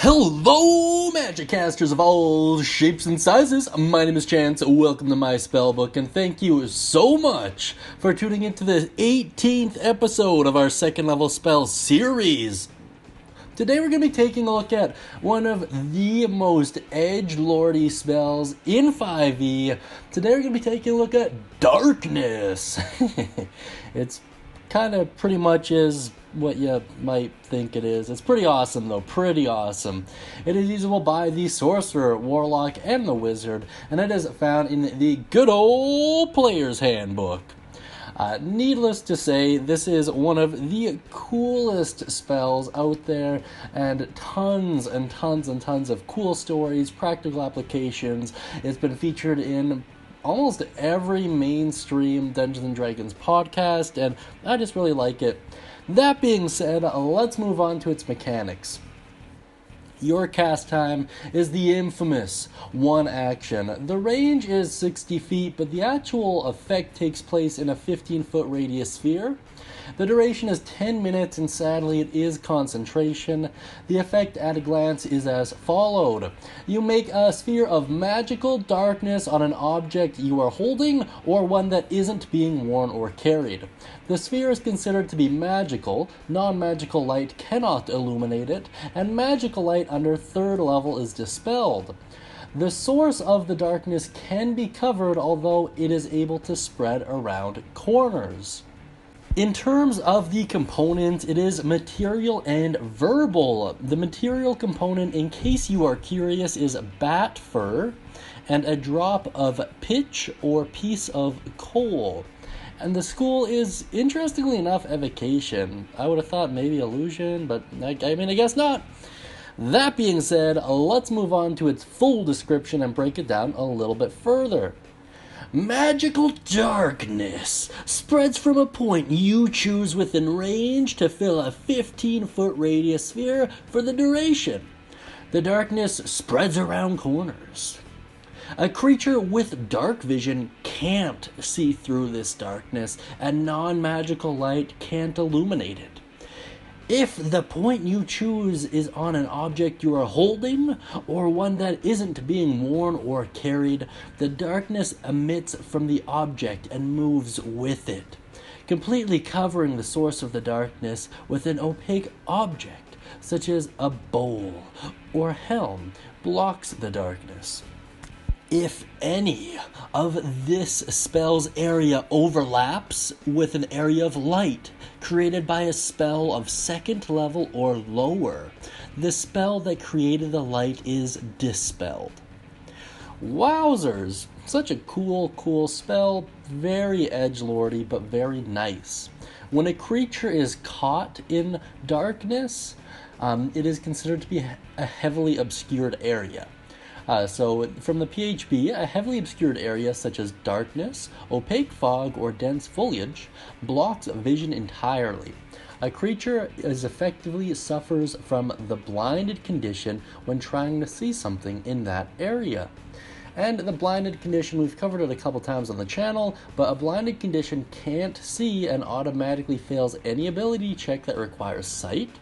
Hello, magic casters of all shapes and sizes. My name is Chance. Welcome to my Spellbook, and thank you so much for tuning into the 18th episode of our second level spell series. Today we're going to be taking a look at one of the most edgelordy spells in 5e. Today we're going to be taking a look at darkness. It's kind of pretty much is what you might think it is. It's pretty awesome though, pretty awesome. It is usable by the sorcerer, warlock, and the wizard, and it is found in the good old player's handbook. Needless to say, this is one of the coolest spells out there, and tons of cool stories, practical applications. It's been featured in almost every mainstream Dungeons & Dragons podcast, and I just really like it. That being said, let's move on to its mechanics. Your cast time is the infamous one action. The range is 60 feet, but the actual effect takes place in a 15-foot radius sphere. The duration is 10 minutes, and sadly it is concentration. The effect at a glance is as followed. You make a sphere of magical darkness on an object you are holding or one that isn't being worn or carried. The sphere is considered to be magical. Non-magical light cannot illuminate it, and magical light under 3rd level is dispelled. The source of the darkness can be covered, although it is able to spread around corners. In terms of the components, it is material and verbal. The material component, in case you are curious, is bat fur and a drop of pitch or piece of coal. And the school is, interestingly enough, evocation. I would have thought maybe illusion, but I guess not. That being said, let's move on to its full description and break it down a little bit further. Magical darkness spreads from a point you choose within range to fill a 15-foot radius sphere for the duration. The darkness spreads around corners. A creature with dark vision can't see through this darkness, and non-magical light can't illuminate it. If the point you choose is on an object you are holding, or one that isn't being worn or carried, the darkness emits from the object and moves with it, completely covering the source of the darkness with an opaque object, such as a bowl or helm, blocks the darkness. If any of this spell's area overlaps with an area of light created by a spell of 2nd level or lower, the spell that created the light is dispelled. Wowzers! Such a cool spell. Very edgelordy, but very nice. When a creature is caught in darkness, it is considered to be a heavily obscured area. So from the PHB, a heavily obscured area such as darkness, opaque fog, or dense foliage blocks vision entirely. A creature effectively suffers from the blinded condition when trying to see something in that area. And the blinded condition, we've covered it a couple times on the channel, but a blinded condition can't see and automatically fails any ability check that requires sight.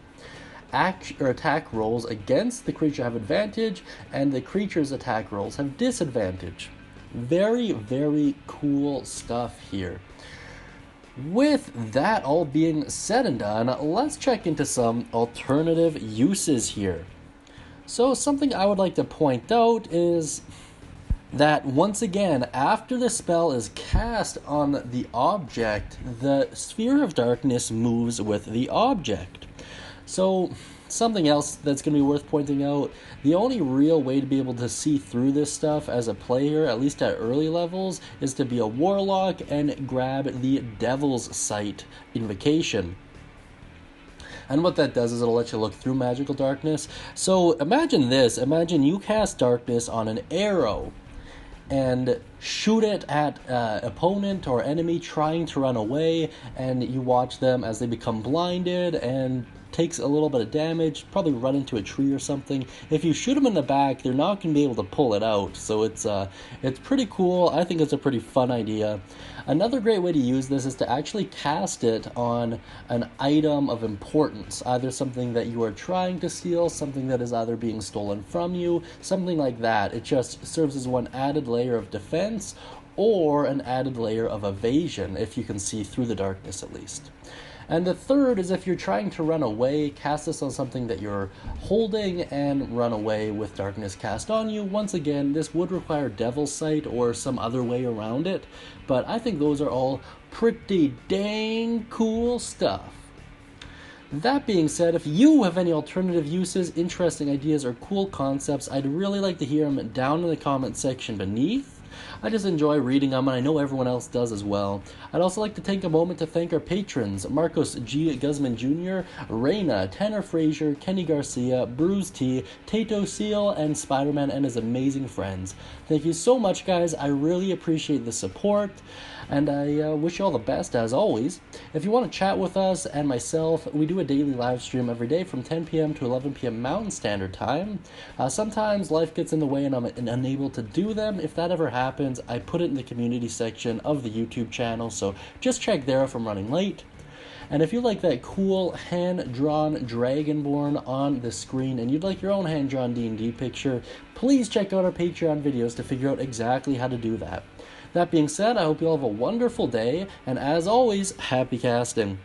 Attack rolls against the creature have advantage, and the creature's attack rolls have disadvantage. Very cool stuff here. With that all being said and done, let's check into some alternative uses here. So something I would like to point out is that once again, after the spell is cast on the object, the sphere of darkness moves with the object. So, something else that's going to be worth pointing out, the only real way to be able to see through this stuff as a player, at least at early levels, is to be a warlock and grab the Devil's Sight Evocation. And what that does is it'll let you look through magical darkness. So, imagine this. Imagine you cast darkness on an arrow and shoot it at opponent or enemy trying to run away, and you watch them as they become blinded and takes a little bit of damage, probably run into a tree or something. If you shoot them in the back, they're not going to be able to pull it out, so it's pretty cool. I think it's a pretty fun idea. Another great way to use this is to actually cast it on an item of importance, either something that you are trying to steal, something that is either being stolen from you, something like that. It just serves as one added layer of defense or an added layer of evasion, if you can see through the darkness at least. And the third is if you're trying to run away, cast this on something that you're holding and run away with darkness cast on you. Once again, this would require Devil's Sight or some other way around it, but I think those are all pretty dang cool stuff. That being said, if you have any alternative uses, interesting ideas, or cool concepts, I'd really like to hear them down in the comment section beneath. I just enjoy reading them, and I know everyone else does as well. I'd also like to take a moment to thank our patrons, Marcos G. Guzman Jr., Reyna, Tanner Frazier, Kenny Garcia, Bruce T, Tato Seal, and Spider-Man and his amazing friends. Thank you so much, guys. I really appreciate the support, and I wish you all the best, as always. If you want to chat with us and myself, we do a daily live stream every day from 10 p.m. to 11 p.m. Mountain Standard Time. Sometimes life gets in the way and I'm unable to do them. If that ever happens, I put it in the community section of the YouTube channel, so just check there if I'm running late. And if you like that cool hand-drawn Dragonborn on the screen and you'd like your own hand-drawn D&D picture, please check out our Patreon videos to figure out exactly how to do that. That being said, I hope you all have a wonderful day, and as always, happy casting.